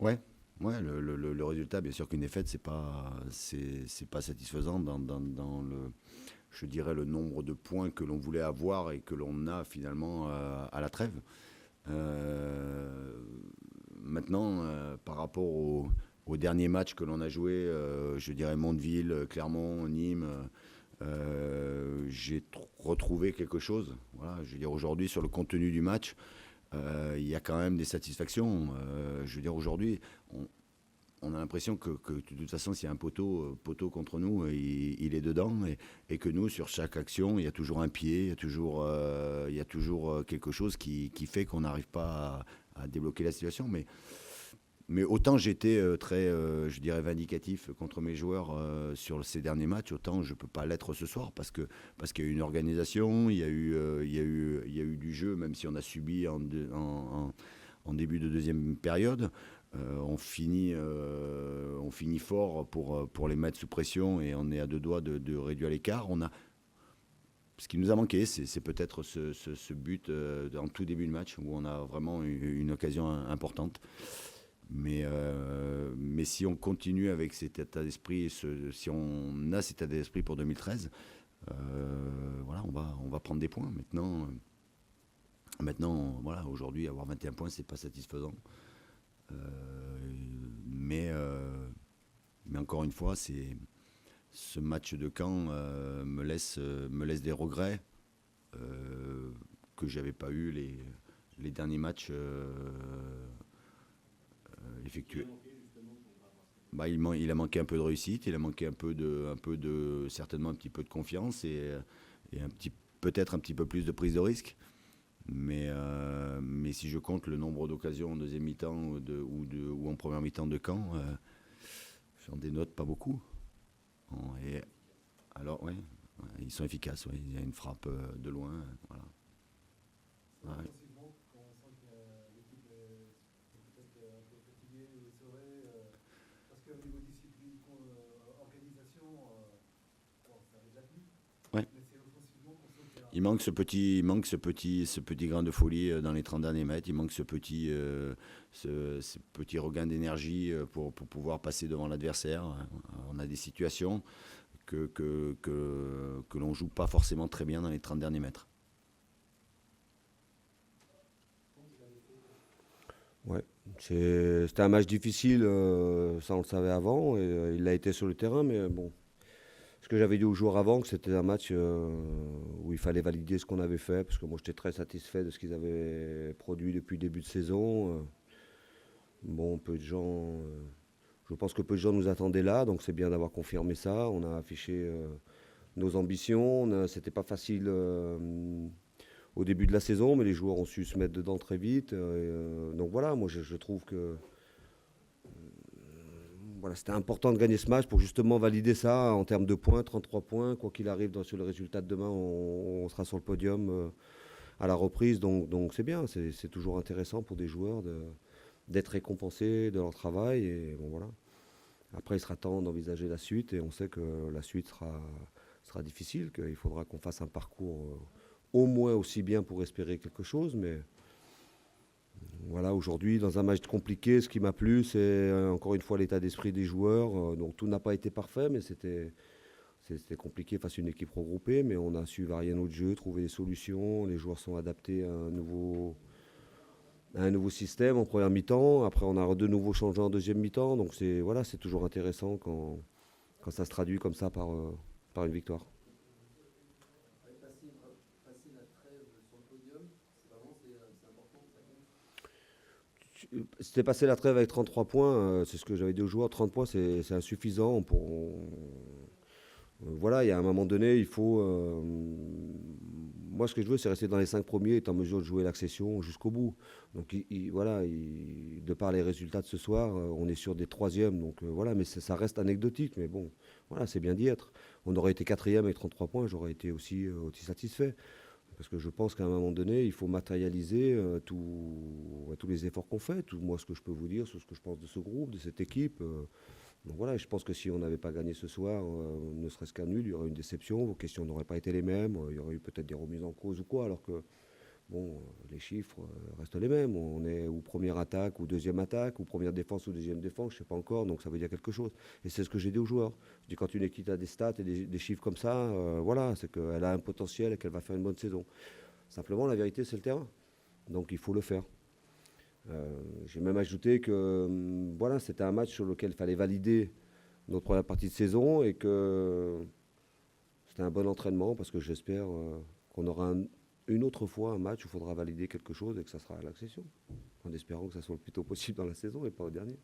Ouais, ouais, le résultat, bien sûr qu'une défaite, c'est pas satisfaisant dans je dirais, le nombre de points que l'on voulait avoir et que l'on a finalement à la trêve. Euh, Maintenant, par rapport au dernier match que l'on a joué, je dirais Mondeville, Clermont, Nîmes, j'ai retrouvé quelque chose. Voilà, je veux dire, aujourd'hui, sur le contenu du match, il y a quand même des satisfactions. Je veux dire, aujourd'hui, on, on a l'impression que de toute façon, s'il y a un poteau contre nous, il est dedans. Et que nous, sur chaque action, il y a toujours un pied, il y a toujours quelque chose qui fait qu'on n'arrive pas à débloquer la situation. Mais autant j'étais très, je dirais, vindicatif contre mes joueurs sur ces derniers matchs, autant je ne peux pas l'être ce soir parce qu'il y a eu une organisation, il y a eu du jeu, même si on a subi en début de deuxième période. On finit fort pour les mettre sous pression et on est à deux doigts de réduire l'écart. Ce qui nous a manqué, c'est peut-être ce but en tout début de match où on a vraiment eu une occasion importante. Mais si on continue avec cet état d'esprit, si on a cet état d'esprit pour 2013, voilà, on va prendre des points. Maintenant, voilà, aujourd'hui, avoir 21 points, c'est pas satisfaisant. Mais encore une fois, ce match de Caen me laisse des regrets que j'avais pas eu les derniers matchs effectués. Bah, il a manqué un peu de réussite, il a manqué certainement un petit peu de confiance et peut-être un petit peu plus de prise de risque. Mais si je compte le nombre d'occasions en deuxième mi-temps ou en première mi-temps de Caen, j'en dénote pas beaucoup. Et alors, ouais, ouais, ils sont efficaces. Ouais. Il y a une frappe de loin. Voilà. C'est Ouais. offensivement quand on sent que l'équipe est peut-être un peu fatiguée ou essorée. Parce qu'au niveau discipline, organisation, bon, ça avait déjà tenu. Ouais. Mais c'est offensivement qu'on sent qu'il y a Il un manque peu. ce petit grain de folie dans les 30 derniers mètres. Il manque ce petit regain d'énergie pour pouvoir passer devant l'adversaire. On a des situations que l'on joue pas forcément très bien dans les 30 derniers mètres. Ouais. C'était un match difficile, ça on le savait avant, et il l'a été sur le terrain, mais bon, ce que j'avais dit aux joueurs avant, que c'était un match où il fallait valider ce qu'on avait fait, parce que moi j'étais très satisfait de ce qu'ils avaient produit depuis le début de saison. Bon, je pense que peu de gens nous attendaient là, donc c'est bien d'avoir confirmé ça. On a affiché nos ambitions. C'était pas facile au début de la saison, mais les joueurs ont su se mettre dedans très vite. Donc voilà, moi je trouve que voilà, c'était important de gagner ce match pour justement valider ça en termes de points, 33 points. Quoi qu'il arrive sur le résultat de demain, on sera sur le podium à la reprise. Donc c'est bien, c'est toujours intéressant pour des joueurs d'être récompensés de leur travail. Et bon voilà. Après, il sera temps d'envisager la suite et on sait que la suite sera difficile, qu'il faudra qu'on fasse un parcours au moins aussi bien pour espérer quelque chose. Mais voilà, aujourd'hui, dans un match compliqué, ce qui m'a plu, c'est encore une fois l'état d'esprit des joueurs. Donc tout n'a pas été parfait, mais c'était compliqué face à une équipe regroupée. Mais on a su varier notre jeu, trouver des solutions. Les joueurs sont adaptés à un nouveau système en première mi-temps. Après, on a de nouveau changé en deuxième mi-temps. Donc voilà, c'est toujours intéressant quand ça se traduit comme ça par une victoire. Avec passer la trêve sur le podium, c'est vraiment c'est important, ça compte. C'était passé la trêve avec 33 points, c'est ce que j'avais dit aux joueurs. 30 points, c'est insuffisant. Voilà, il y a un moment donné, il faut. Moi, ce que je veux, c'est rester dans les 5 premiers, être en mesure de jouer l'accession jusqu'au bout. Donc, voilà, de par les résultats de ce soir, on est sur des troisièmes. Donc, voilà, mais ça reste anecdotique. Mais bon, voilà, c'est bien d'y être. On aurait été quatrième avec 33 points, j'aurais été aussi satisfait. Parce que je pense qu'à un moment donné, il faut matérialiser tous les efforts qu'on fait. Tout, moi, ce que je peux vous dire sur ce que je pense de ce groupe, de cette équipe. Donc voilà, je pense que si on n'avait pas gagné ce soir, ne serait-ce qu'un nul, il y aurait eu une déception. Vos questions n'auraient pas été les mêmes. Il y aurait eu peut-être des remises en cause ou quoi. Alors que Bon, les chiffres restent les mêmes. On est ou première attaque ou deuxième attaque, ou première défense ou deuxième défense, je ne sais pas encore, donc ça veut dire quelque chose. Et c'est ce que j'ai dit aux joueurs. Je dis quand une équipe a des stats et des chiffres comme ça, voilà, c'est qu'elle a un potentiel et qu'elle va faire une bonne saison. Simplement, la vérité, c'est le terrain. Donc il faut le faire. J'ai même ajouté que voilà, c'était un match sur lequel il fallait valider notre première partie de saison et que c'était un bon entraînement parce que j'espère qu'on aura une autre fois un match où il faudra valider quelque chose et que ça sera à l'accession. En espérant que ça soit le plus tôt possible dans la saison et pas au dernier.